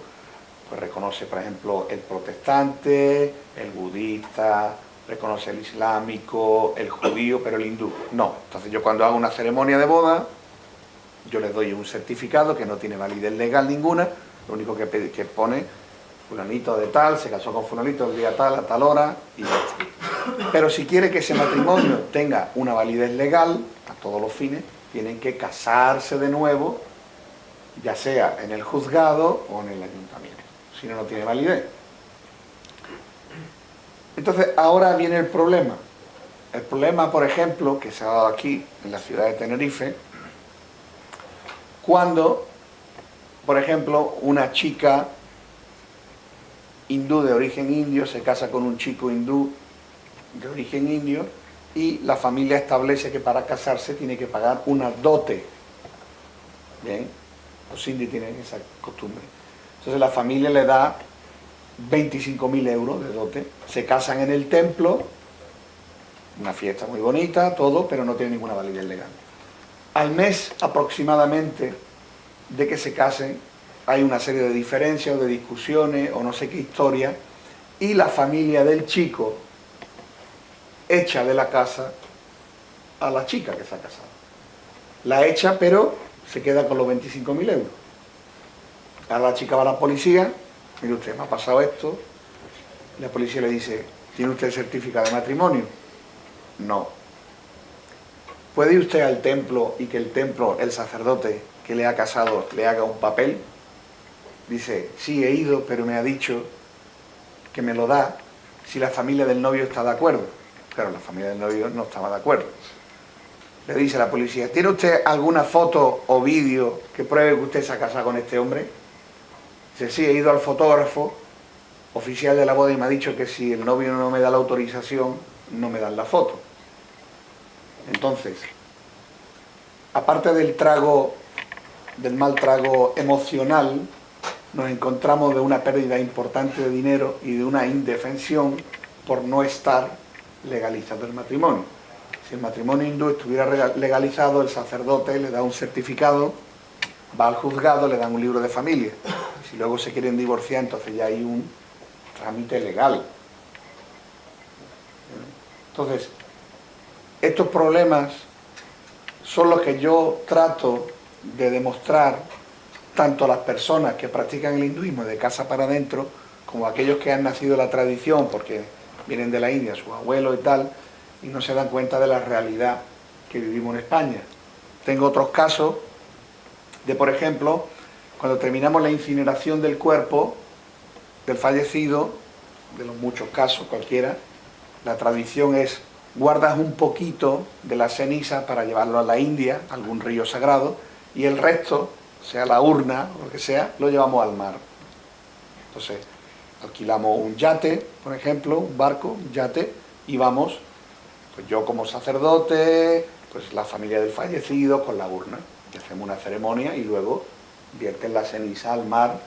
pues reconoce, por ejemplo, el protestante, el budista, reconoce el islámico, el judío, pero el hindú no. Entonces yo cuando hago una ceremonia de boda, yo les doy un certificado que no tiene validez legal ninguna, lo único que pone fulanito de tal, se casó con fulanito el día tal, a tal hora, y ya está. Pero si quiere que ese matrimonio tenga una validez legal, a todos los fines, tienen que casarse de nuevo, ya sea en el juzgado o en el ayuntamiento, si no, no tiene validez. Entonces, ahora viene el problema. El problema, por ejemplo, que se ha dado aquí, en la ciudad de Tenerife, cuando, por ejemplo, una chica hindú de origen indio se casa con un chico hindú de origen indio y la familia establece que para casarse tiene que pagar una dote. Bien, los indios tienen esa costumbre. Entonces la familia le da 25.000 euros de dote, se casan en el templo, una fiesta muy bonita, todo, pero no tiene ninguna validez legal. Al mes aproximadamente de que se casen, hay una serie de diferencias o de discusiones o no sé qué historia, y la familia del chico echa de la casa a la chica que se ha casado. La echa, pero se queda con los 25.000 euros. Ahora la chica va a la policía, mire usted, me ha pasado esto, y la policía le dice, ¿tiene usted certificado de matrimonio? No. ¿Puede ir usted al templo y que el templo, el sacerdote que le ha casado, le haga un papel? Dice, sí, he ido, pero me ha dicho que me lo da si la familia del novio está de acuerdo. Claro, la familia del novio no estaba de acuerdo. Le dice a la policía, ¿tiene usted alguna foto o vídeo que pruebe que usted se ha casado con este hombre? Dice, sí, he ido al fotógrafo oficial de la boda y me ha dicho que si el novio no me da la autorización, no me dan la foto. Entonces, aparte del mal trago emocional, nos encontramos de una pérdida importante de dinero y de una indefensión por no estar legalizado el matrimonio. Si el matrimonio hindú estuviera legalizado, el sacerdote le da un certificado, va al juzgado, le dan un libro de familia. Si luego se quieren divorciar, entonces ya hay un trámite legal. Entonces, estos problemas son los que yo trato de demostrar tanto a las personas que practican el hinduismo de casa para adentro, como a aquellos que han nacido en la tradición porque vienen de la India, sus abuelos y tal, y no se dan cuenta de la realidad que vivimos en España. Tengo otros casos de, por ejemplo, cuando terminamos la incineración del cuerpo del fallecido, de los muchos casos, cualquiera, la tradición es: guardas un poquito de la ceniza para llevarlo a la India, a algún río sagrado, y el resto, sea la urna o lo que sea, lo llevamos al mar. Entonces, alquilamos un yate, por ejemplo, un barco, un yate, y vamos, pues yo como sacerdote, pues la familia del fallecido con la urna, y hacemos una ceremonia y luego vierten la ceniza al mar,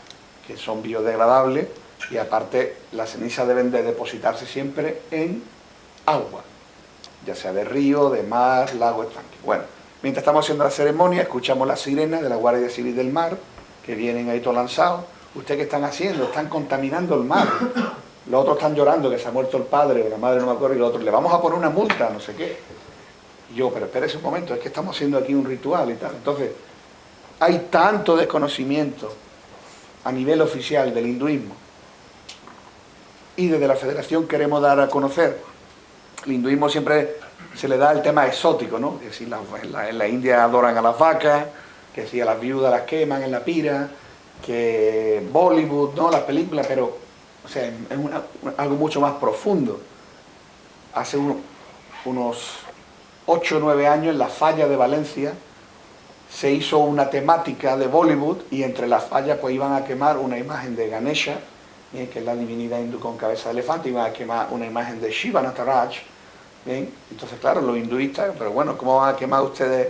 que son biodegradables, y aparte las cenizas deben de depositarse siempre en agua, ya sea de río, de mar, lago, estanque. Bueno, mientras estamos haciendo la ceremonia, escuchamos las sirenas de la Guardia Civil del Mar, que vienen ahí todos lanzados. ¿Ustedes qué están haciendo? Están contaminando el mar. Los otros están llorando que se ha muerto el padre o la madre, no me acuerdo, y los otros, le vamos a poner una multa, no sé qué. Y yo, pero espérese un momento, es que estamos haciendo aquí un ritual y tal. Entonces, hay tanto desconocimiento a nivel oficial del hinduismo, y desde la Federación queremos dar a conocer. El hinduismo siempre se le da el tema exótico, ¿no? Que si en la India adoran a las vacas, que si a las viudas las queman en la pira, que Bollywood, ¿no? Las películas, pero o sea, es algo mucho más profundo. Hace unos 8 o 9 años en la falla de Valencia se hizo una temática de Bollywood, y entre las fallas pues iban a quemar una imagen de Ganesha, que es la divinidad hindú con cabeza de elefante, iban a quemar una imagen de Shiva Nataraj. Bien, entonces claro, los hinduistas, pero bueno, ¿cómo van a quemar ustedes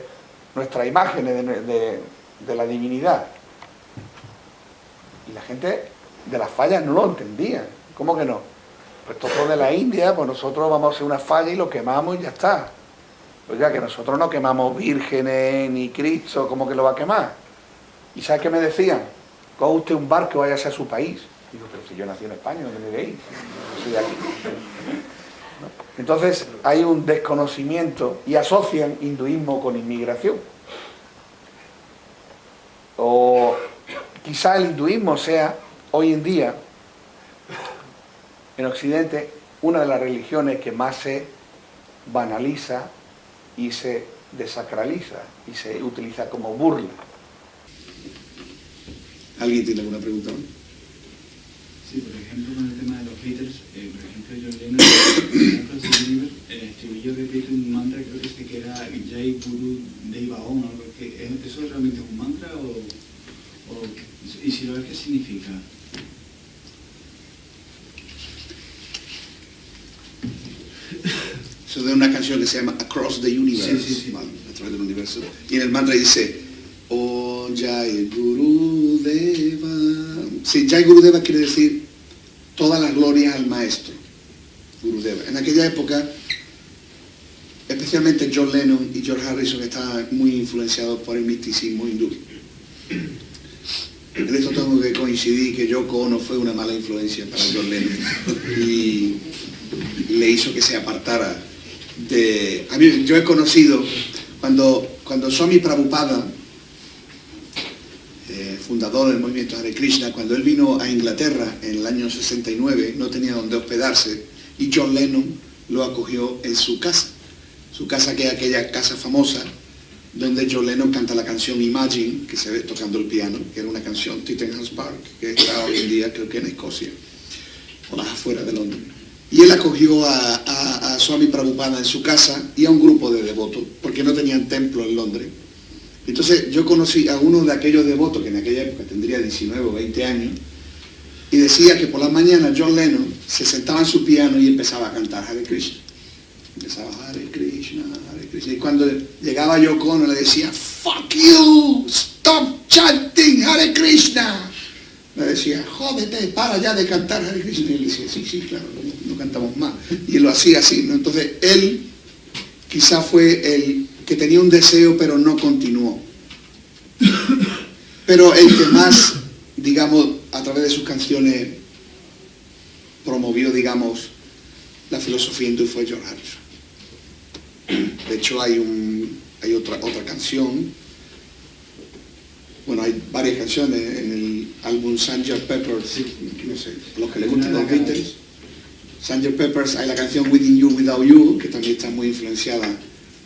nuestras imágenes de la divinidad? Y la gente de las fallas no lo entendía. ¿Cómo que no? Pues todo de la India, pues nosotros vamos a hacer una falla y lo quemamos y ya está. Pues ya que nosotros no quemamos vírgenes ni Cristo, ¿cómo que lo va a quemar? ¿Y sabe qué me decían? Coja usted un barco y váyase a su país. Digo, pero si yo nací en España, ¿dónde me veis? No soy de aquí. Entonces hay un desconocimiento y asocian hinduismo con inmigración. O quizá el hinduismo sea hoy en día en Occidente una de las religiones que más se banaliza y se desacraliza y se utiliza como burla. ¿Alguien tiene alguna pregunta? Sí, por ejemplo, con el tema de los Beatles, por ejemplo, John Lennon, por ejemplo, el estribillo repite un mantra, creo que era Jai Guru Deva Om, algo que ¿eso realmente es un mantra y si lo es, qué significa? Eso de una canción que se llama Across the Universe, sí. Vale, a través del universo, y en el mantra dice Oh Jai Guru Deva. Sí, Jai Guru Deva quiere decir todas las glorias al maestro Gurudeva. En aquella época, especialmente John Lennon y George Harrison estaban muy influenciados por el misticismo hindú. En esto tengo que coincidir que Yoko Ono fue una mala influencia para John Lennon y le hizo que se apartara de... A mí, yo he conocido cuando Swami Prabhupada, fundador del movimiento Hare Krishna, cuando él vino a Inglaterra en el año 69, no tenía donde hospedarse, y John Lennon lo acogió en su casa que es aquella casa famosa donde John Lennon canta la canción Imagine, que se ve tocando el piano, que era una canción, Tittenham Park, que está hoy en día creo que en Escocia, o las afueras de Londres. Y él acogió a Swami Prabhupada en su casa y a un grupo de devotos, porque no tenían templo en Londres. Entonces yo conocí a uno de aquellos devotos que en aquella época tendría 19 o 20 años, y decía que por las mañanas John Lennon se sentaba en su piano y empezaba a cantar Hare Krishna. Empezaba Hare Krishna, Hare Krishna. Y cuando llegaba Yoko Ono le decía, fuck you, stop chanting Hare Krishna. le decía, jódete, para ya de cantar Hare Krishna. Y él decía, sí, sí, claro, no cantamos más. Y él lo hacía así, ¿no? Entonces él quizá fue el que tenía un deseo pero no continuó. Pero el que más, digamos, a través de sus canciones promovió, digamos, la filosofía hindú fue George Harrison. De hecho hay otra canción, bueno, hay varias canciones en el álbum Sgt. Pepper's, no sé, a los que les gustan los Beatles, Sgt. Pepper's, hay la canción Within You, Without You, que también está muy influenciada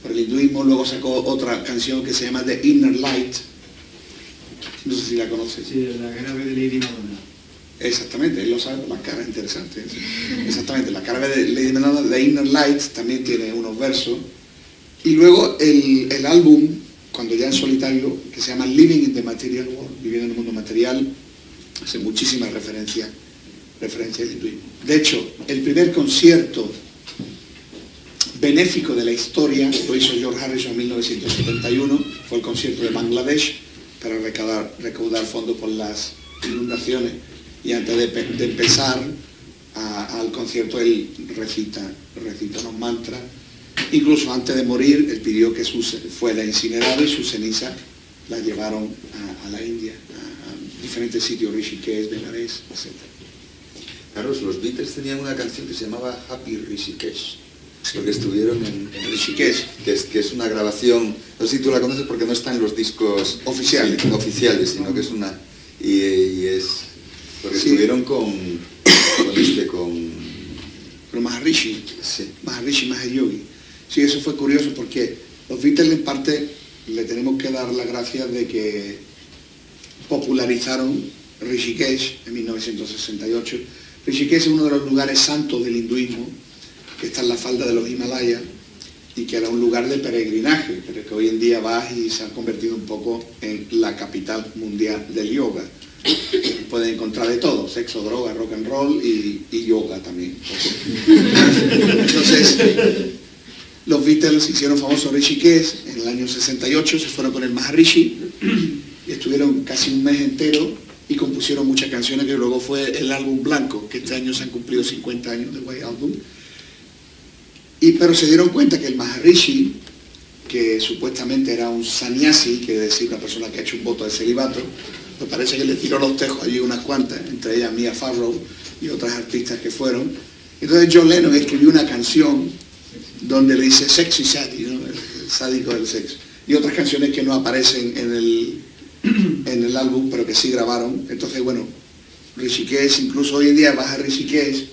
por el hinduismo. Luego sacó otra canción que se llama The Inner Light, no sé si la conoces. Sí, la grave de Lady Madonna. Exactamente, él lo sabe por las caras interesantes. Exactamente, la cara de Lady Madonna, The Inner Light, también tiene unos versos. Y luego el álbum, cuando ya en solitario, que se llama Living in the Material World, viviendo en el mundo material, hace muchísimas referencias al hinduismo. De hecho, el primer concierto benéfico de la historia lo hizo George Harrison en 1971, fue el concierto de Bangladesh para recaudar fondos por las inundaciones. Y antes de empezar al concierto él recita unos mantras. Incluso antes de morir él pidió que fuera incinerado y sus cenizas las llevaron a la India, a diferentes sitios, Rishikesh, Benares, etc. Carlos, los Beatles tenían una canción que se llamaba Happy Rishikesh, porque estuvieron en Rishikesh, que es una grabación, no sé si tú la conoces porque no está en los discos oficiales, sino que es una... y es... porque sí. Estuvieron con Maharishi, sí. Maharishi Mahesh Yogi. Sí, eso fue curioso porque los Beatles en parte le tenemos que dar las gracias de que popularizaron Rishikesh en 1968. Rishikesh es uno de los lugares santos del hinduismo, que está en la falda de los Himalayas y que era un lugar de peregrinaje, pero que hoy en día vas y se ha convertido un poco en la capital mundial del yoga. Pueden encontrar de todo, sexo, droga, rock and roll y yoga también. Entonces, los Beatles hicieron famoso Rishikesh en el año 68, se fueron con el Maharishi y estuvieron casi un mes entero y compusieron muchas canciones que luego fue el álbum blanco, que este año se han cumplido 50 años del White Album. Pero se dieron cuenta que el Maharishi, que supuestamente era un sannyasi, que es decir, una persona que ha hecho un voto de celibato, pues parece que le tiró los tejos allí unas cuantas, entre ellas Mia Farrow y otras artistas que fueron. Entonces John Lennon escribió una canción donde le dice sexy saddy, ¿no? El sádico del sexo, y otras canciones que no aparecen en el álbum, pero que sí grabaron. Entonces, bueno, Rishikesh, incluso hoy en día vas a Rishikesh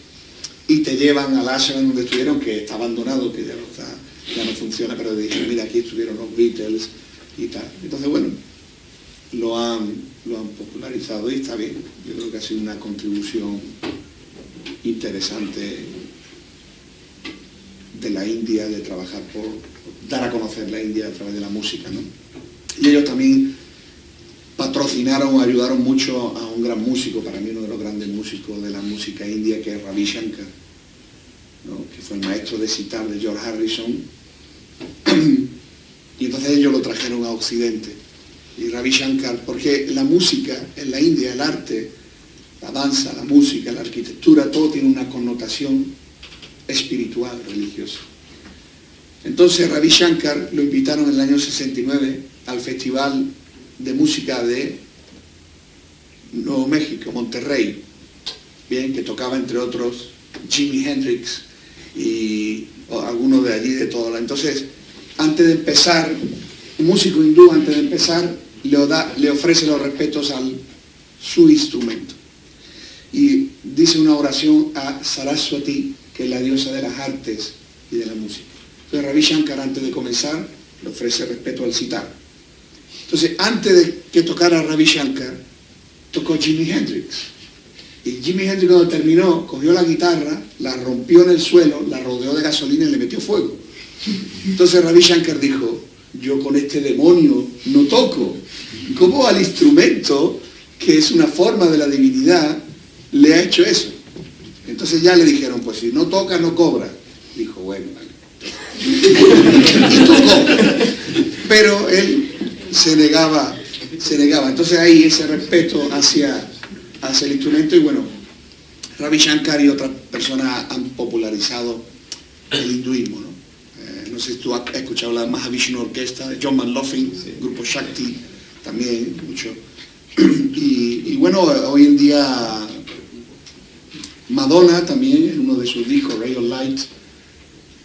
y te llevan al ashram donde estuvieron, que está abandonado, que ya no funciona, pero dije, mira, aquí estuvieron los Beatles y tal. Entonces, bueno, lo han popularizado y está bien. Yo creo que ha sido una contribución interesante de la India, de trabajar por dar a conocer la India a través de la música, ¿no? Y ellos también patrocinaron o ayudaron mucho a un gran músico, para mí uno de los grandes músicos de la música india, que es Ravi Shankar, ¿no? Que fue el maestro de sitar de George Harrison. Y entonces ellos lo trajeron a Occidente. Y Ravi Shankar, porque la música en la India, el arte, la danza, la música, la arquitectura, todo tiene una connotación espiritual, religiosa. Entonces Ravi Shankar lo invitaron en el año 69 al Festival de Música de Nuevo México, Monterrey, bien, que tocaba entre otros Jimi Hendrix y algunos de allí, de todo. Entonces, antes de empezar, un músico hindú antes de empezar le ofrece los respetos a su instrumento y dice una oración a Saraswati, que es la diosa de las artes y de la música. Entonces Ravi Shankar, antes de comenzar, le ofrece respeto al sitar. Entonces, antes de que tocara Ravi Shankar, tocó Jimi Hendrix. Y Jimi Hendrix, cuando terminó, cogió la guitarra, la rompió en el suelo, la rodeó de gasolina y le metió fuego. Entonces Ravi Shankar dijo, yo con este demonio no toco. ¿Cómo al instrumento, que es una forma de la divinidad, le ha hecho eso? Entonces ya le dijeron, pues si no toca, no cobra. Dijo, bueno, vale. Y tocó. Pero él se negaba. Entonces ahí ese respeto hacia hace el instrumento, y bueno, Ravi Shankar y otras personas han popularizado el hinduismo, ¿no? No sé si tú has escuchado la Mahavishnu Orquesta de John McLaughlin, grupo Shakti, también mucho. Y bueno, hoy en día Madonna también, en uno de sus discos, Ray of Light,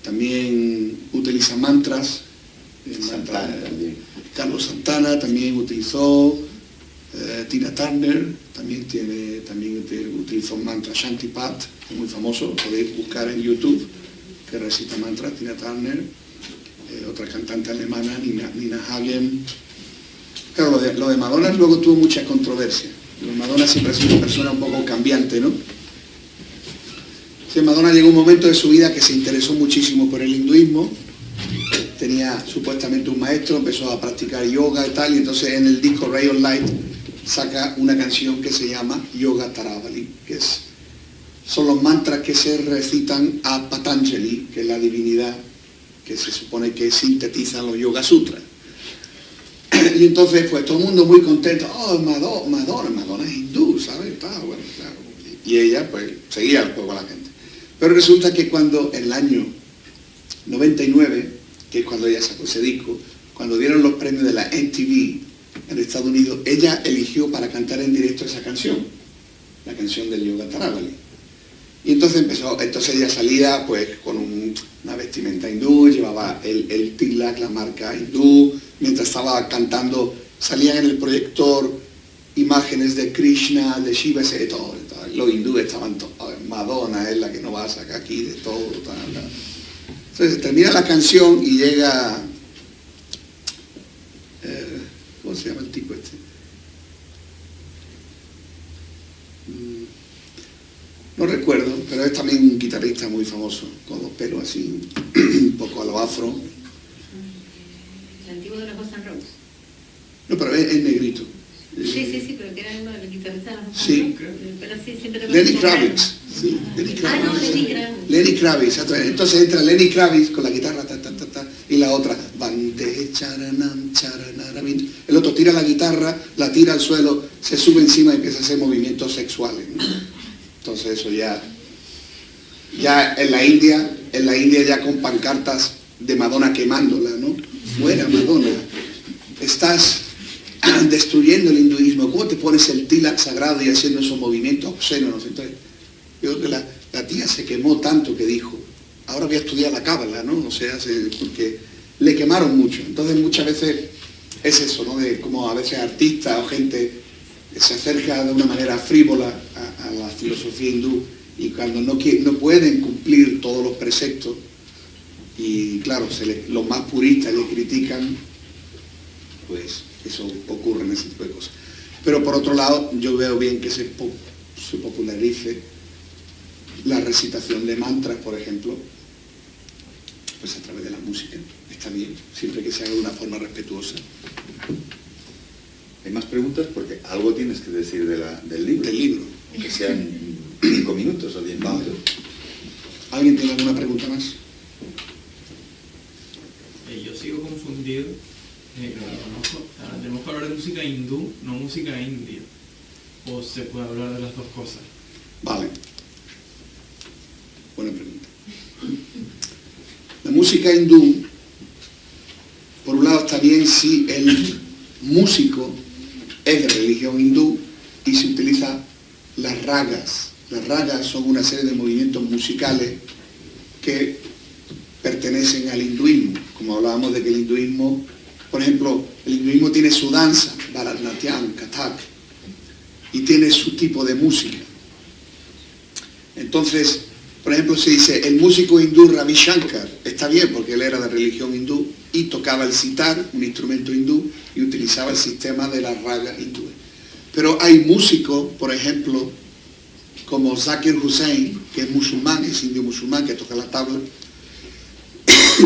también utiliza mantras. Santana también. Carlos Santana también utilizó, Tina Turner también utilizó mantra Shantipat, es muy famoso, lo podéis buscar en YouTube, que recita mantras, Tina Turner, otra cantante alemana, Nina Hagen. Claro, lo de Madonna luego tuvo mucha controversia. Madonna siempre ha sido una persona un poco cambiante, ¿no? Sí, Madonna llegó un momento de su vida que se interesó muchísimo por el hinduismo. Tenía supuestamente un maestro, empezó a practicar yoga y tal, y entonces en el disco Ray of Light saca una canción que se llama Yoga Taravali, que son los mantras que se recitan a Patanjali, que es la divinidad que se supone que sintetiza los Yoga Sutras. Y entonces pues todo el mundo muy contento, oh, Madonna es hindú, ¿sabes? Bueno, claro. Y ella pues seguía el juego a la gente. Pero resulta que cuando en el año 99, que es cuando ella sacó ese disco, cuando dieron los premios de la MTV en Estados Unidos, ella eligió para cantar en directo esa canción, la canción del Yoga Taravali. Y entonces ella salía pues con una vestimenta hindú, llevaba el tilak, la marca hindú, mientras estaba cantando, salían en el proyector imágenes de Krishna, de Shiva, de todo. Los hindúes estaban todos, Madonna es la que nos va a sacar aquí de todo, tal. Entonces termina la canción y llega, ¿cómo se llama el tipo este? No recuerdo, pero es también un guitarrista muy famoso, con los pelos así, un poco a lo afro. El antiguo de los Guns N' Roses. No, pero es negrito. Sí, pero que era uno de los guitarristas de los Guns Sí. N' Roses. Pero sí, siempre Lenny Kravitz. Sí, Lenny Kravitz. Ah, no, Lenny Kravitz. Lenny Kravitz. Entonces entra Lenny Kravitz con la guitarra, y la otra, Bande charanam, charanaramin. El otro tira la guitarra, la tira al suelo, se sube encima y empieza a hacer movimientos sexuales, ¿no? Entonces eso ya en la India ya con pancartas de Madonna quemándola, ¿no? Fuera Madonna, estás destruyendo el hinduismo, ¿cómo te pones el tilak sagrado y haciendo esos movimientos obscenos? Entonces, yo creo que la tía se quemó tanto que dijo, ahora voy a estudiar la cábala, ¿no? O sea, porque le quemaron mucho. Entonces muchas veces es eso, ¿no? De como a veces artistas o gente se acerca de una manera frívola a la filosofía hindú, y cuando no pueden cumplir todos los preceptos, y claro, los más puristas le critican, pues eso ocurre en ese tipo de cosas. Pero por otro lado, yo veo bien que se popularice la recitación de mantras, por ejemplo, pues a través de la música. Está bien, siempre que se haga de una forma respetuosa. ¿Hay más preguntas? Porque algo tienes que decir del libro. Del libro. Que sean 5 minutos o 10 minutos. ¿Alguien tiene alguna pregunta más? Yo sigo confundido. Tenemos que hablar de música hindú, no música india. ¿O se puede hablar de las dos cosas? Vale. Buena pregunta. La música hindú, por un lado está bien si el músico es de religión hindú y se utiliza las ragas. Las ragas son una serie de movimientos musicales que pertenecen al hinduismo. Como hablábamos de que el hinduismo, por ejemplo, el hinduismo tiene su danza, Bharatanatyam, Kathak, y tiene su tipo de música. Entonces, por ejemplo, se dice, el músico hindú Ravi Shankar, está bien porque él era de religión hindú y tocaba el sitar, un instrumento hindú, y utilizaba el sistema de las ragas hindúes. Pero hay músicos, por ejemplo, como Zakir Hussain, que es musulmán, es indio musulmán, que toca la tabla.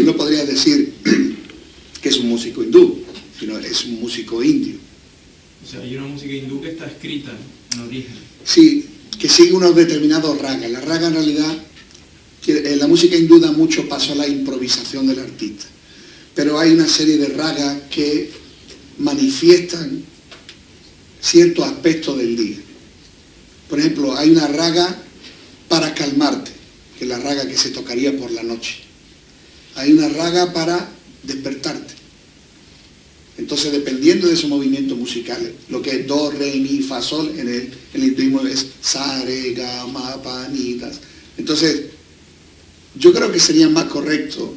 No podría decir que es un músico hindú, sino es un músico indio. O sea, hay una música hindú que está escrita en origen. Sí, que sigue unos determinados ragas. La raga en realidad, la música hindú da mucho paso a la improvisación del artista. Pero hay una serie de ragas que manifiestan ciertos aspectos del día. Por ejemplo, hay una raga para calmarte, que es la raga que se tocaría por la noche. Hay una raga para despertarte. Entonces, dependiendo de esos movimientos musicales, lo que es do, re, mi, fa, sol, en el hinduismo es sa, re, ga, ma, pa, ni, das. Entonces, yo creo que sería más correcto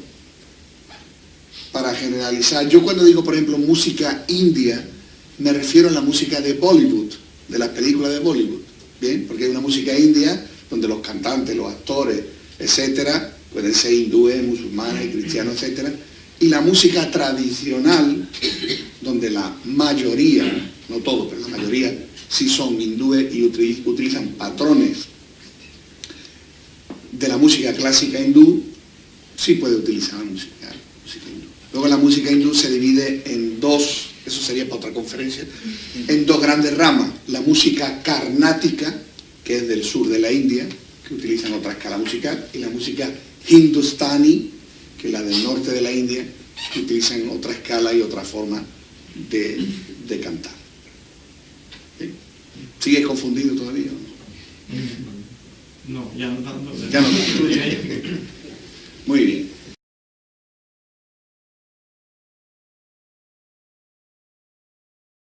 para generalizar. Yo cuando digo, por ejemplo, música india, me refiero a la música de Bollywood, de las películas de Bollywood, ¿bien? Porque hay una música india donde los cantantes, los actores, etcétera, pueden ser hindúes, musulmanes, cristianos, etcétera, y la música tradicional, donde la mayoría, no todo, pero la mayoría, sí son hindúes y utilizan patrones de la música clásica hindú, sí puede utilizar la música hindú. Luego la música hindú se divide en dos, eso sería para otra conferencia, en dos grandes ramas. La música carnática, que es del sur de la India, que utilizan otra escala musical, y la música hindustani, que es la del norte de la India, que utilizan otra escala y otra forma de cantar. ¿Sí? ¿Sigues confundido todavía? No, ya no tanto. Ya no tanto. Muy bien.